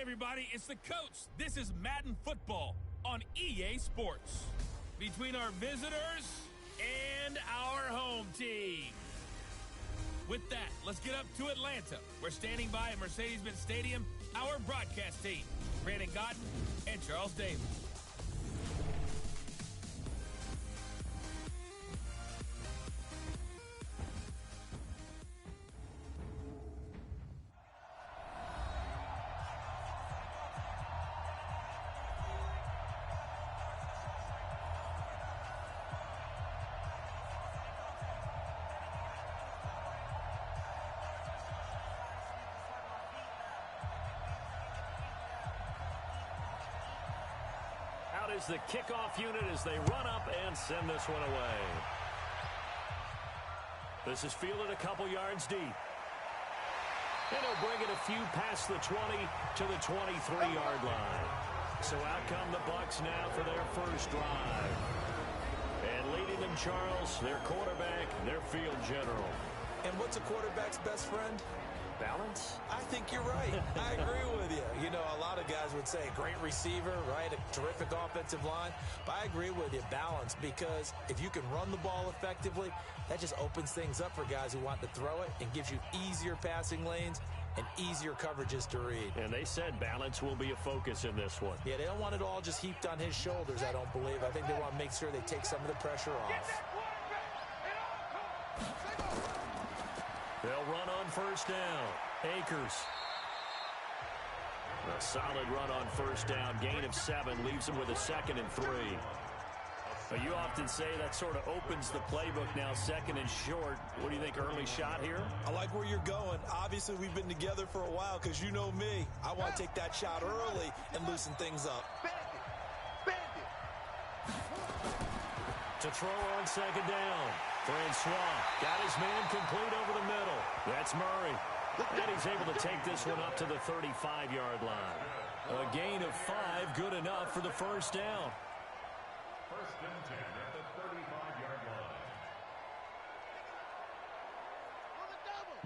everybody, it's the coach. This is Madden Football on EA Sports. Between our visitors and our home team. With that, let's get up to Atlanta. We're standing by at Mercedes-Benz Stadium, our broadcast team, Brandon Gaudin and Charles Davis. Out is the kickoff unit as they run up and send this one away. This is fielded a couple yards deep. And he'll bring it a few past the 20 to the 23-yard line. So out come the Bucs now for their first drive. And leading them, Charles, their quarterback, their field general. And what's a quarterback's best friend? Balance? I think you're right. I agree with you. You know, a lot of guys would say great receiver, right? A terrific offensive line. But I agree with you, balance, because if you can run the ball effectively, that just opens things up for guys who want to throw it and gives you easier passing lanes and easier coverages to read. And they said balance will be a focus in this one. Yeah, they don't want it all just heaped on his shoulders, I don't believe. I think they want to make sure they take some of the pressure off. They'll run on first down. Akers. A solid run on first down. Gain of 7 leaves them with a 2nd and 3. But you often say that sort of opens the playbook now, 2nd and short. What do you think, early shot here? I like where you're going. Obviously, we've been together for a while because you know me. I want to take that shot early and loosen things up. To throw on 2nd down. Francois got his man complete over the middle. That's Murray. And he's able to take this one up to the 35-yard line. A gain of 5, good enough for the first down. First and 10 at the 35-yard line.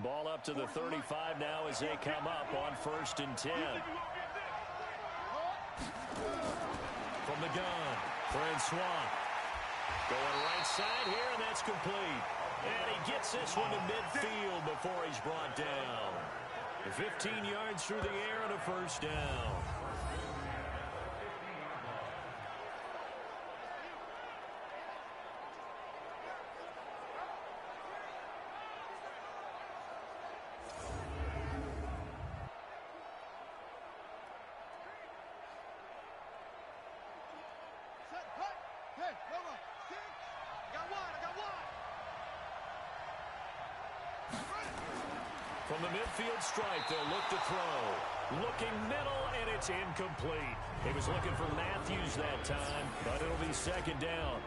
Ball up to the 35 now as they come up on first and 10. From the gun, Francois. Going right side here, and that's complete. And he gets this one to midfield before he's brought down. 15 yards through the air and a first down. From the midfield stripe, they'll look to throw. Looking middle, and it's incomplete. He was looking for Matthews that time, but it'll be 2nd down.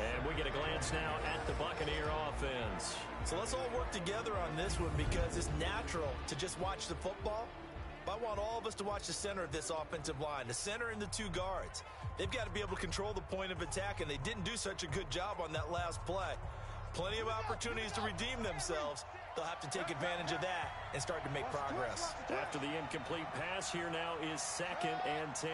And we get a glance now at the Buccaneer offense. So let's all work together on this one because it's natural to just watch the football. But I want all of us to watch the center of this offensive line, the center and the 2 guards. They've got to be able to control the point of attack, and they didn't do such a good job on that last play. Plenty of opportunities to redeem themselves. They'll have to take advantage of that and start to make progress. After the incomplete pass, here now is 2nd and 10.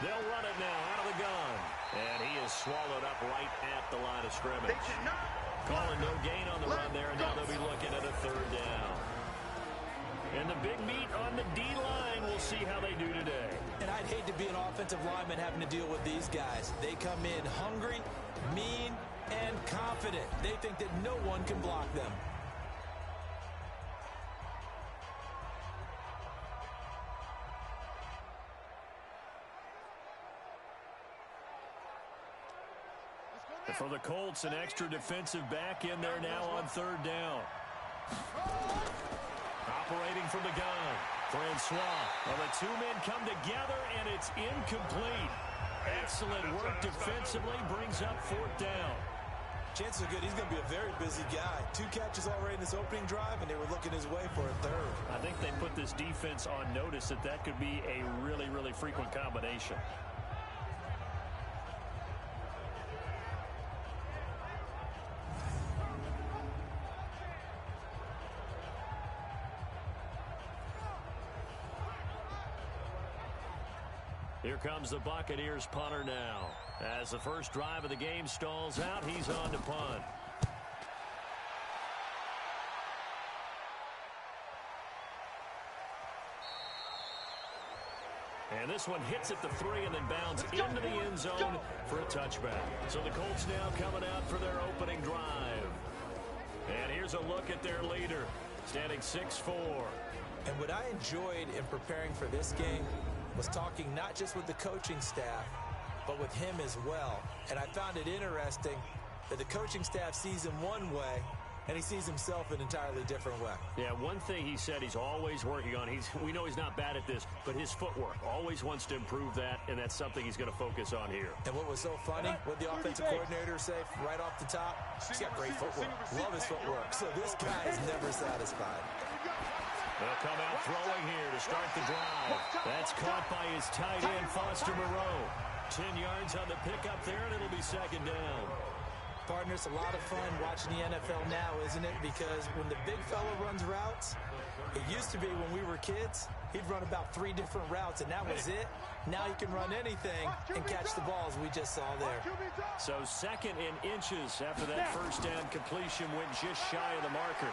They'll run it now out of the gun. And he is swallowed up right at the line of scrimmage. Calling no gain on the run there, and now they'll be looking at a 3rd down. And the big meat on the D-line, we'll see how they do today. And I'd hate to be an offensive lineman having to deal with these guys. They come in hungry, mean, and confident. They think that no one can block them. And for the Colts, an extra defensive back in there now on 3rd down. Operating from the gun, Francois. Well, the 2 men come together, and it's incomplete. Excellent work defensively, brings up 4th down. Chances are good he's going to be a very busy guy. 2 catches already in this opening drive, and they were looking his way for a 3rd. I think they put this defense on notice that could be a really, really frequent combination. comes the Buccaneers punter now. As the first drive of the game stalls out, he's on to punt. And this one hits at the 3 and then bounds into the end zone for a touchback. So the Colts now coming out for their opening drive. And here's a look at their leader, standing 6'4". And what I enjoyed in preparing for this game was talking not just with the coaching staff, but with him as well. And I found it interesting that the coaching staff sees him one way, and he sees himself an entirely different way. Yeah, one thing he said he's always working on, we know he's not bad at this, but his footwork, always wants to improve that, and that's something he's going to focus on here. And what was so funny, what the offensive coordinator say right off the top, he's got great footwork. Love his footwork. So this guy is never satisfied. They'll come out throwing here to start the drive. That's caught by his tight end, Foster Moreau. 10 yards on the pickup there, and it'll be second down. Partner, it's a lot of fun watching the NFL now, isn't it? Because when the big fella runs routes, it used to be when we were kids, he'd run about 3 different routes, and that was it. Now he can run anything and catch the balls we just saw there. So second in inches after that first down completion went just shy of the marker.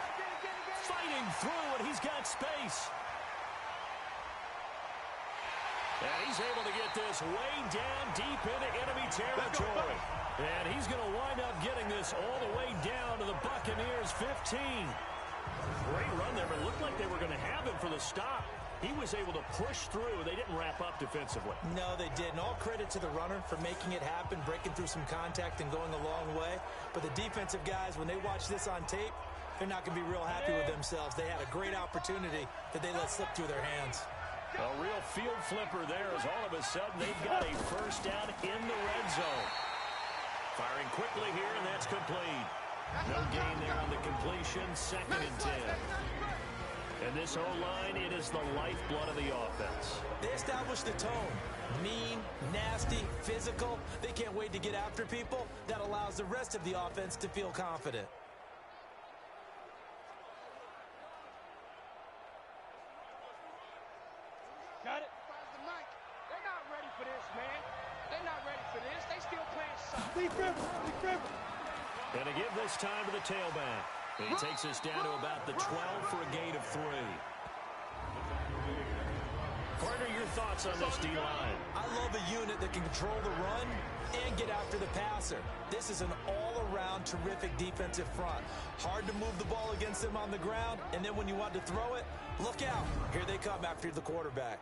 Fighting through, and he's got space. And he's able to get this way down deep into enemy territory. And he's going to wind up getting this all the way down to the Buccaneers' 15. Great run there, but it looked like they were going to have him for the stop. He was able to push through. They didn't wrap up defensively. No, they didn't. All credit to the runner for making it happen, breaking through some contact and going a long way. But the defensive guys, when they watch this on tape, they're not going to be real happy with themselves. They had a great opportunity that they let slip through their hands. A real field flipper there as all of a sudden they've got a first down in the red zone. Firing quickly here, and that's complete. No gain there on the completion, 2nd and 10. And this O-line, it is the lifeblood of the offense. They established the tone. Mean, nasty, physical. They can't wait to get after people. That allows the rest of the offense to feel confident. Got it? They're not ready for this, man. They're not ready for this. They still playing soccer. And to give this time to the tailback. He takes us down to about the 12 for a gain of 3. Partner, your thoughts on this D-line? I love a unit that can control the run and get after the passer. This is an all-around terrific defensive front. Hard to move the ball against them on the ground, and then when you want to throw it, look out. Here they come after the quarterback.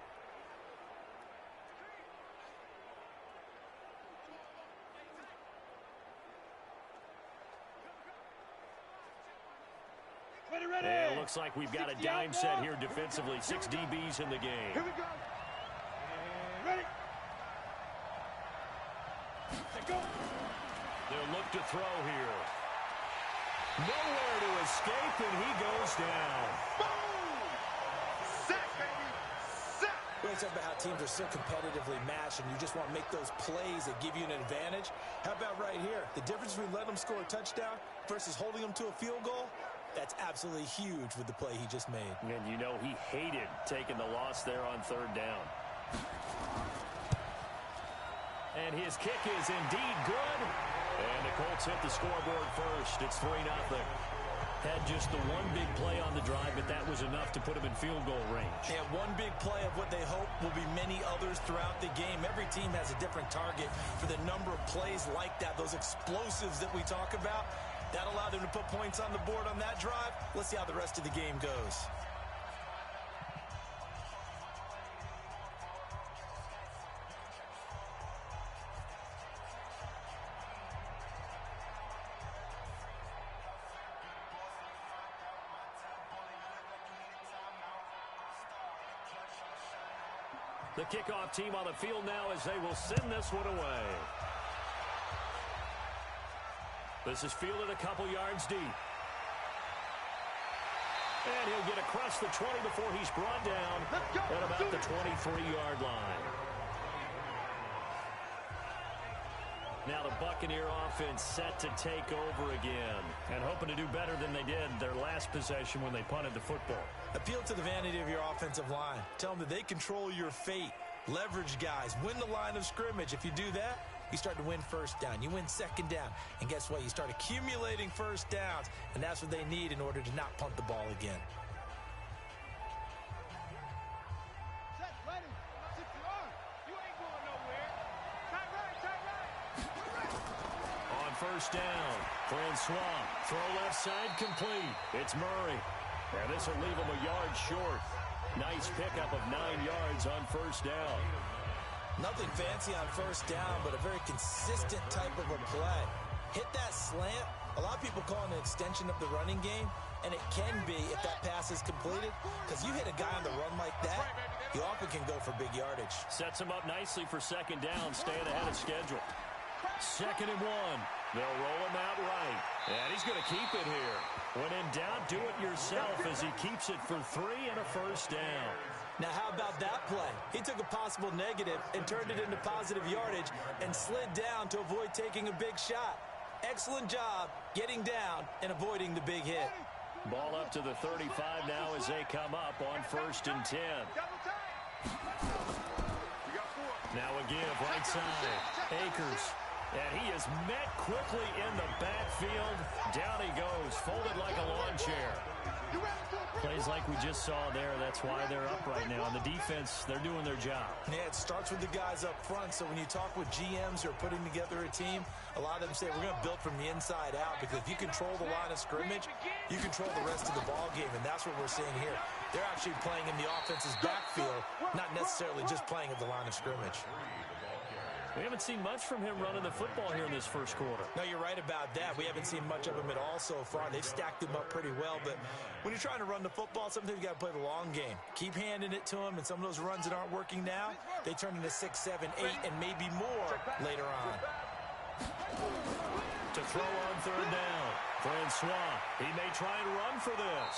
And it looks like we've got a dime set here defensively. 6 DBs in the game. Here we go. Ready. Let's go. They'll look to throw here. Nowhere to escape, and he goes down. Boom! Sack, baby. Sack. We talk about how teams are so competitively matched, and you just want to make those plays that give you an advantage. How about right here? The difference between letting them score a touchdown versus holding them to a field goal, that's absolutely huge with the play he just made. And you know he hated taking the loss there on 3rd down. And his kick is indeed good. And the Colts hit the scoreboard first. It's 3-0. Had just the one big play on the drive, but that was enough to put him in field goal range. Yeah, one big play of what they hope will be many others throughout the game. Every team has a different target for the number of plays like that, those explosives that we talk about. That allowed them to put points on the board on that drive. Let's see how the rest of the game goes. The kickoff team on the field now as they will send this one away. This is fielded a couple yards deep. And he'll get across the 20 before he's brought down at about the 23-yard line. Now the Buccaneer offense set to take over again and hoping to do better than they did their last possession when they punted the football. Appeal to the vanity of your offensive line. Tell them that they control your fate. leverage guys, win the line of scrimmage. If you do that, you start to win first down. You win second down. And guess what? You start accumulating first downs, and that's what they need in order to not punt the ball again. First down. Francois. Throw left side complete. It's Murray. And this will leave him a yard short. Nice pickup of 9 yards on first down. Nothing fancy on first down, but a very consistent type of a play. Hit that slant. A lot of people call it an extension of the running game, and it can be if that pass is completed, because you hit a guy on the run like that, you often can go for big yardage. Sets him up nicely for second down, staying ahead of schedule. 2nd and 1. They'll roll him out right. And he's going to keep it here. When in doubt, do it yourself as he keeps it for 3 and a first down. Now, how about that play? He took a possible negative and turned it into positive yardage and slid down to avoid taking a big shot. Excellent job getting down and avoiding the big hit. Ball up to the 35 now as they come up on 1st and 10. Now a give right side. Akers. And he is met quickly in the backfield. Down he goes, folded like a lawn chair. Plays like we just saw there. That's why they're up right now. And the defense, they're doing their job. Yeah, it starts with the guys up front. So when you talk with GMs who are putting together a team, a lot of them say we're going to build from the inside out, because if you control the line of scrimmage, you control the rest of the ball game. And that's what we're seeing here. They're actually playing in the offense's backfield, not necessarily just playing at the line of scrimmage. We haven't seen much from him running the football here in this first quarter. No, you're right about that. We haven't seen much of him at all so far. They've stacked him up pretty well, but when you're trying to run the football, sometimes you got to play the long game. Keep handing it to him, and some of those runs that aren't working now, they turn into 6, 7, 8, and maybe more later on. To throw on 3rd down, Francois. He may try and run for this.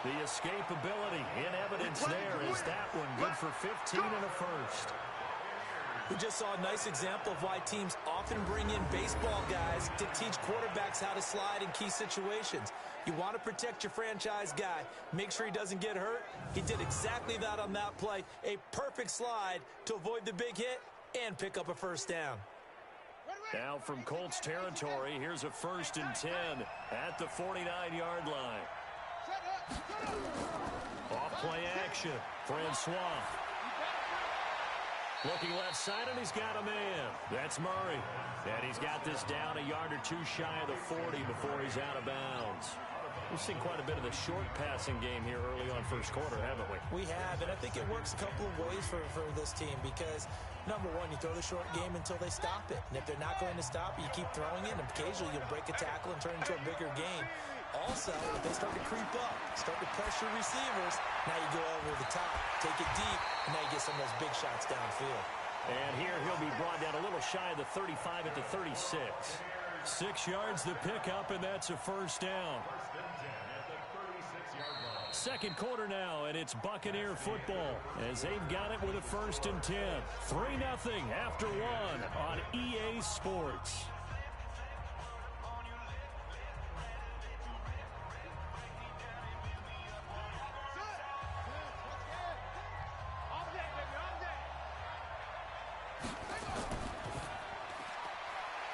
The escapability in evidence there is that one. Good for 15 and a first. We just saw a nice example of why teams often bring in baseball guys to teach quarterbacks how to slide in key situations. You want to protect your franchise guy. Make sure he doesn't get hurt. He did exactly that on that play. A perfect slide to avoid the big hit and pick up a first down. Now from Colts territory, here's a 1st and 10 at the 49-yard line. Off play action. Francois. Looking left side, and he's got a man. That's Murray. And he's got this down a yard or two shy of the 40 before he's out of bounds. We've seen quite a bit of the short passing game here early on first quarter, haven't we? We have, and I think it works a couple of ways for this team because, number one, you throw the short game until they stop it. And if they're not going to stop it, you keep throwing it, and occasionally you'll break a tackle and turn it into a bigger game. Also, if they start to creep up, start to pressure receivers, now you go over the top, take it deep, and now you get some of those big shots downfield. And here he'll be brought down a little shy of the 35 at the 36. 6 yards the pickup, and that's a first down. Second quarter now, and it's Buccaneer football as they've got it with a 1st and 10. 3-0 after 1 on EA Sports.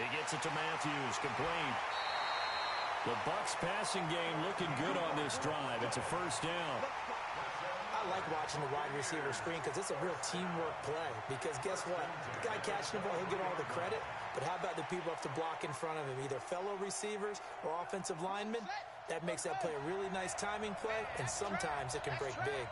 He gets it to Matthews, complete. The Bucs passing game looking good on this drive. It's a first down. I like watching the wide receiver screen because it's a real teamwork play. Because guess what? The guy catching the ball, he'll get all the credit. But how about the people have to block in front of him, either fellow receivers or offensive linemen? That makes that play a really nice timing play, and sometimes it can break big.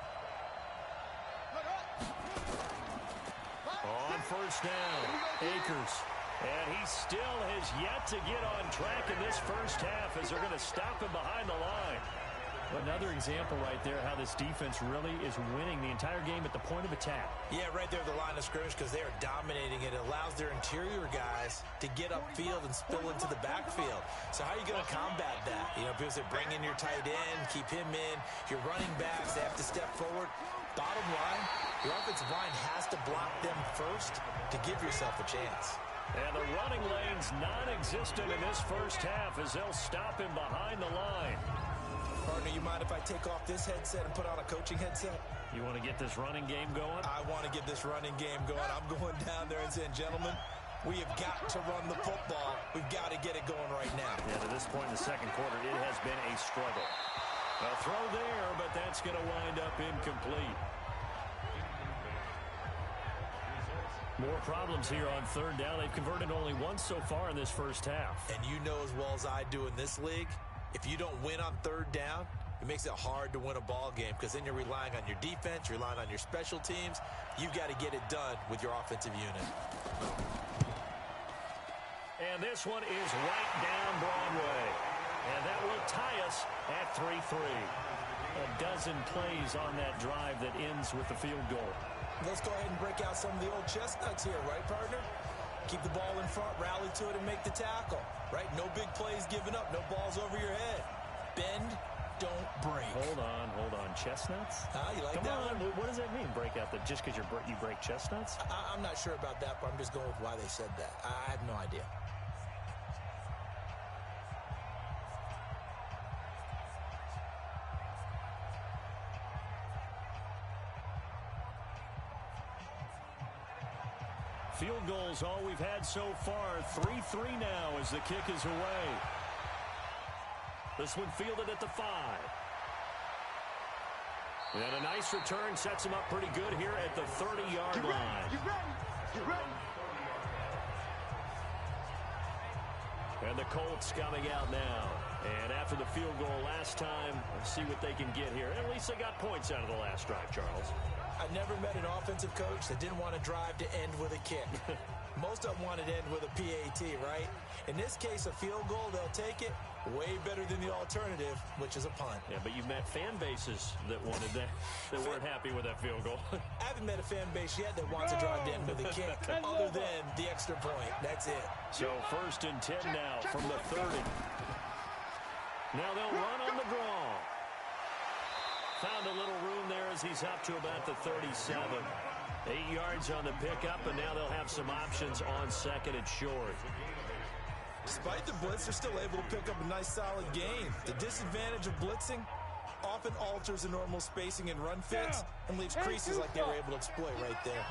On first down, Akers. And he still has yet to get on track in this first half as they're going to stop him behind the line. Another example right there how this defense really is winning the entire game at the point of attack. Yeah, right there at the line of scrimmage because they are dominating it. It allows their interior guys to get upfield and spill into the backfield. So how are you going to combat that? You know, because they bring in your tight end, keep him in. Your running backs, they have to step forward. Bottom line, your offensive line has to block them first to give yourself a chance. And the running lane's non-existent in this first half as they'll stop him behind the line. Partner, you mind if I take off this headset and put on a coaching headset? You want to get this running game going? I want to get this running game going. I'm going down there and saying, gentlemen, we have got to run the football. We've got to get it going right now. Yeah, to this point in the second quarter, it has been a struggle. A throw there, but that's going to wind up incomplete. More problems here on third down. They've converted only once so far in this first half. And you know as well as I do in this league, if you don't win on third down, it makes it hard to win a ball game because then you're relying on your defense, you're relying on your special teams. You've got to get it done with your offensive unit. And this one is right down Broadway. And that will tie us at 3-3. A dozen plays on that drive that ends with the field goal. Let's go ahead and break out some of the old chestnuts here, right, partner? Keep the ball in front, rally to it, and make the tackle, right? No big plays given up, no balls over your head. Bend, don't break. Hold on. Chestnuts? You like Come that on. one? What does that mean, break out? Just because you break chestnuts? I'm not sure about that, but I'm just going with why they said that. I have no idea. Field goals all we've had so far. 3-3 now as the kick is away. This one fielded at the 5. And a nice return sets him up pretty good here at the 30-yard line. You ready? And the Colts coming out now. And after the field goal last time, let's see what they can get here. At least they got points out of the last drive, Charles. I've never met an offensive coach that didn't want to drive to end with a kick. Most of them wanted to end with a PAT, right? In this case, a field goal, they'll take it. Way better than the alternative, which is a punt. Yeah, but you've met fan bases that wanted that weren't happy with that field goal. I haven't met a fan base yet that wants to drive to end with a kick, other than the extra point. That's it. So 1st and 10 now from the 30. Now they'll run on the draw. Found a little room there as he's up to about the 37. 8 yards on the pickup, and now they'll have some options on 2nd and short. Despite the blitz, they're still able to pick up a nice solid gain. The disadvantage of blitzing often alters the normal spacing and run fits and leaves creases like they were able to exploit right there.